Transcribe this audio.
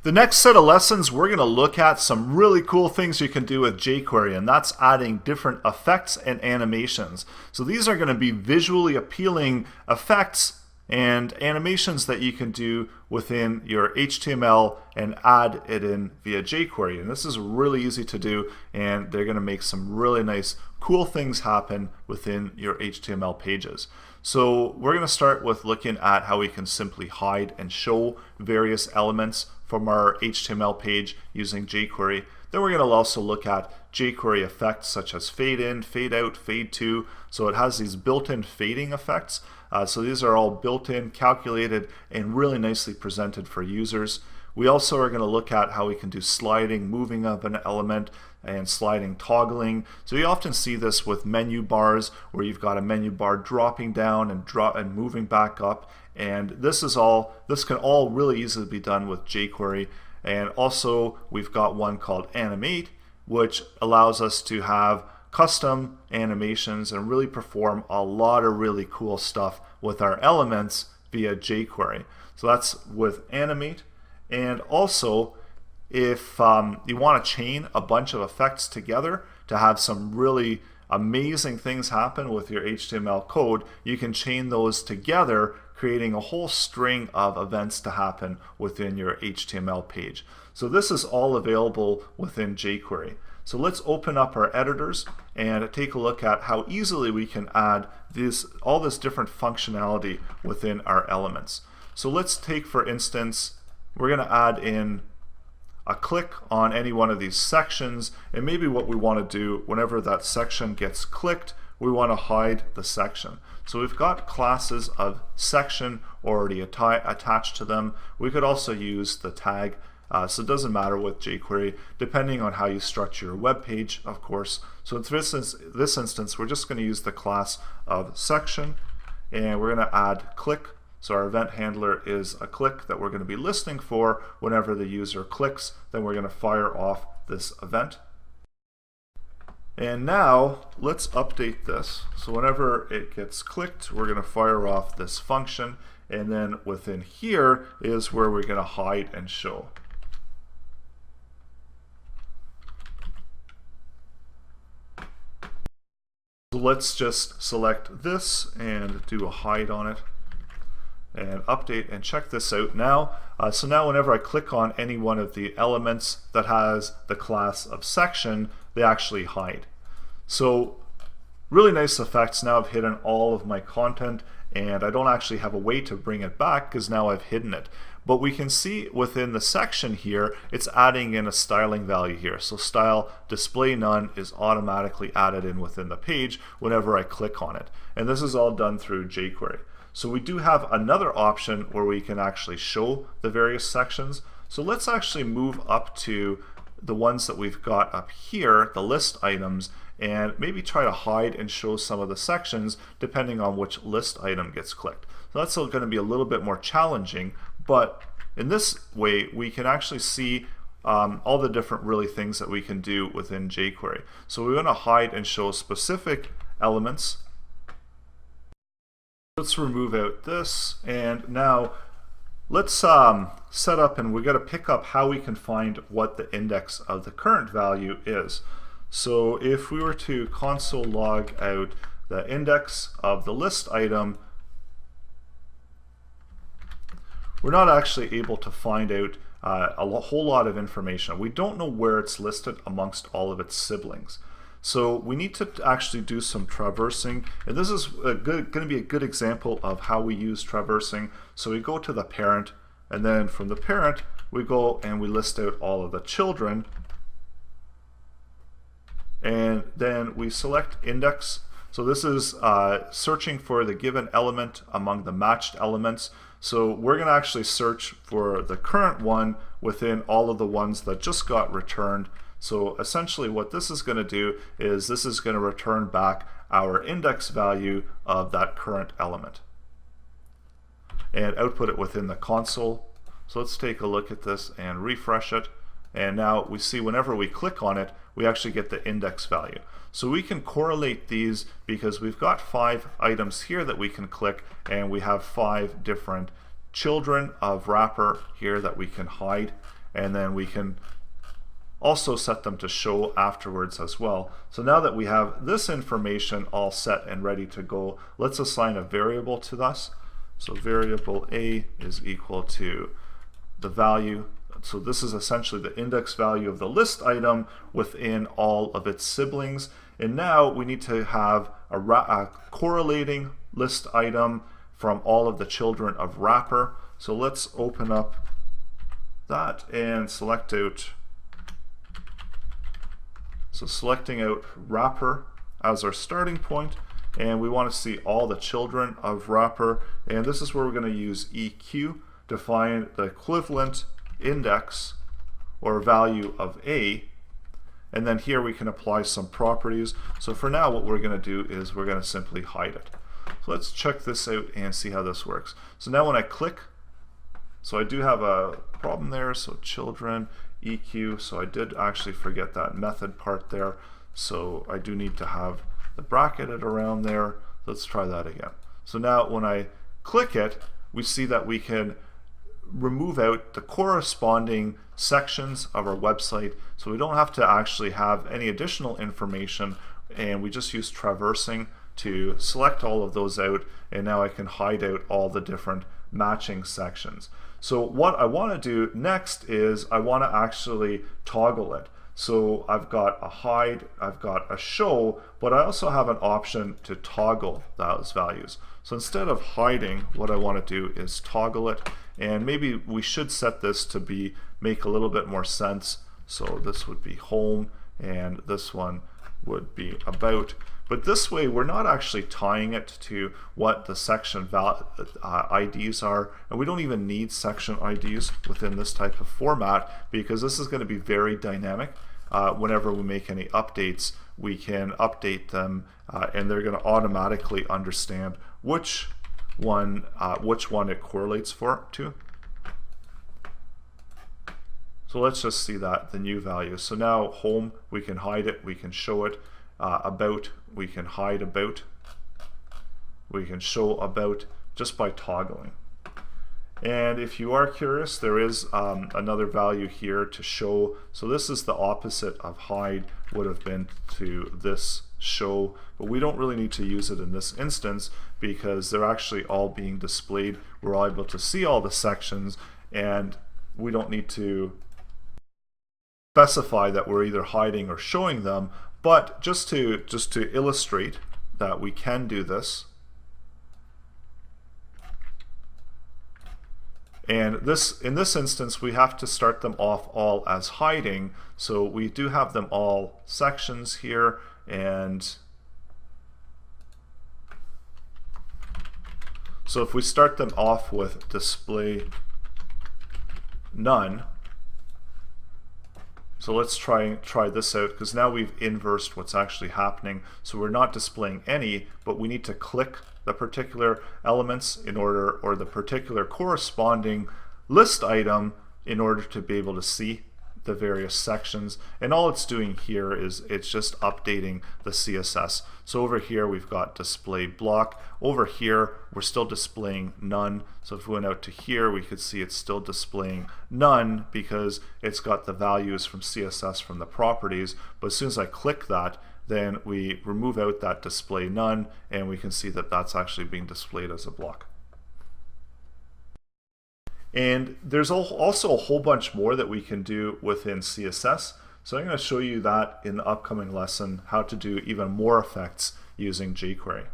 The next set of lessons, we're going to look at some really cool things you can do with JQuery, and that's adding different effects and animations. So these are going to be visually appealing effects and animations that you can do within your HTML and add it in via JQuery. And this is really easy to do, and they're going to make some really nice, cool things happen within your HTML pages. So we're going to start with looking at how we can simply hide and show various elements from our HTML page using JQuery. Then we're going to also look at JQuery effects such as fade in, fade out, fade to. So it has these built-in fading effects. So these are all built-in, calculated, and really nicely presented for users. We also are going to look at how we can do sliding, moving of an element, and sliding toggling. So you often see this with menu bars where you've got a menu bar dropping down and moving back up. And this can all really easily be done with jQuery. And also we've got one called animate, which allows us to have custom animations and really perform a lot of really cool stuff with our elements via jQuery. So that's with animate. And also, if you want to chain a bunch of effects together to have some really amazing things happen with your HTML code, you can chain those together, creating a whole string of events to happen within your HTML page. So this is all available within jQuery. So let's open up our editors and take a look at how easily we can add all this different functionality within our elements. So let's take, for instance, we're going to add in a click on any one of these sections, and maybe what we want to do whenever that section gets clicked, we want to hide the section. So we've got classes of section already attached to them. We could also use the tag. So it doesn't matter with jQuery, depending on how you structure your web page, of course. So in this instance, we're just going to use the class of section, and we're going to add click. So our event handler is a click that we're going to be listening for. Whenever the user clicks, then we're going to fire off this event. And now let's update this. So whenever it gets clicked, we're going to fire off this function, and then within here is where we're going to hide and show. So let's just select this and do a hide on it and update, and check this out now. So now whenever I click on any one of the elements that has the class of section, they actually hide. So really nice effects. Now I've hidden all of my content, and I don't actually have a way to bring it back because now I've hidden it. But we can see within the section here, it's adding in a styling value here. So style display none is automatically added in within the page whenever I click on it. And this is all done through jQuery. So we do have another option where we can actually show the various sections. So let's actually move up to the ones that we've got up here, the list items, and maybe try to hide and show some of the sections depending on which list item gets clicked. So that's going to be a little bit more challenging, but in this way we can actually see all the different really things that we can do within jQuery. So we want to hide and show specific elements. Let's remove out this, and now let's set up, and we've got to pick up how we can find what the index of the current value is. So if we were to console log out the index of the list item, we're not actually able to find out a whole lot of information. We don't know where it's listed amongst all of its siblings. So we need to actually do some traversing, and this is going to be a good example of how we use traversing. So we go to the parent, and then from the parent we go and we list out all of the children, and then we select index. So this is searching for the given element among the matched elements. So we're going to actually search for the current one within all of the ones that just got returned. So essentially what this is going to do is this is going to return back our index value of that current element and output it within the console. So let's take a look at this and refresh it. And now we see whenever we click on it, we actually get the index value. So we can correlate these because we've got 5 items here that we can click, and we have 5 different children of wrapper here that we can hide, and then we can also set them to show afterwards as well. So now that we have this information all set and ready to go, let's assign a variable to this. So variable A is equal to the value. So this is essentially the index value of the list item within all of its siblings. And now we need to have a correlating list item from all of the children of wrapper. So let's open up that and select out. So selecting out wrapper as our starting point, and we want to see all the children of wrapper, and this is where we're going to use EQ to find the equivalent index or value of A, and then here we can apply some properties. So for now what we're going to do is we're going to simply hide it. So let's check this out and see how this works. So now when I click, so I do have a problem there, so children EQ, so I did actually forget that method part there, so I do need to have the bracketed around there. Let's try that again. So now when I click it, we see that we can remove out the corresponding sections of our website, so we don't have to actually have any additional information, and we just use traversing to select all of those out, and now I can hide out all the different matching sections. So what I want to do next is I want to actually toggle it. So I've got a hide, I've got a show, but I also have an option to toggle those values. So instead of hiding, what I want to do is toggle it, and maybe we should set this to make a little bit more sense. So this would be home, and this one would be about. But this way we're not actually tying it to what the section IDs are, and we don't even need section IDs within this type of format, because this is going to be very dynamic. Whenever we make any updates, we can update them, and they're going to automatically understand which one it correlates to. So let's just see that, the new value. So now home, we can hide it, we can show it. About, we can hide about, we can show about just by toggling. And if you are curious, there is another value here to show. So this is the opposite of hide, would have been to this show, but we don't really need to use it in this instance because they're actually all being displayed. We're all able to see all the sections, and we don't need to specify that we're either hiding or showing them. But just to illustrate that we can do this, and in this instance we have to start them off all as hiding, so we do have them all sections here, and so if we start them off with display none. So let's try this out, because now we've inversed what's actually happening. So we're not displaying any, but we need to click the particular elements in order, or the particular corresponding list item in order to be able to see the various sections. And all it's doing here is it's just updating the CSS. So over here we've got display block. Over here we're still displaying none. So if we went out to here, we could see it's still displaying none because it's got the values from CSS from the properties. But as soon as I click that, then we remove out that display none, and we can see that that's actually being displayed as a block. And there's also a whole bunch more that we can do within CSS. So I'm going to show you that in the upcoming lesson, how to do even more effects using jQuery.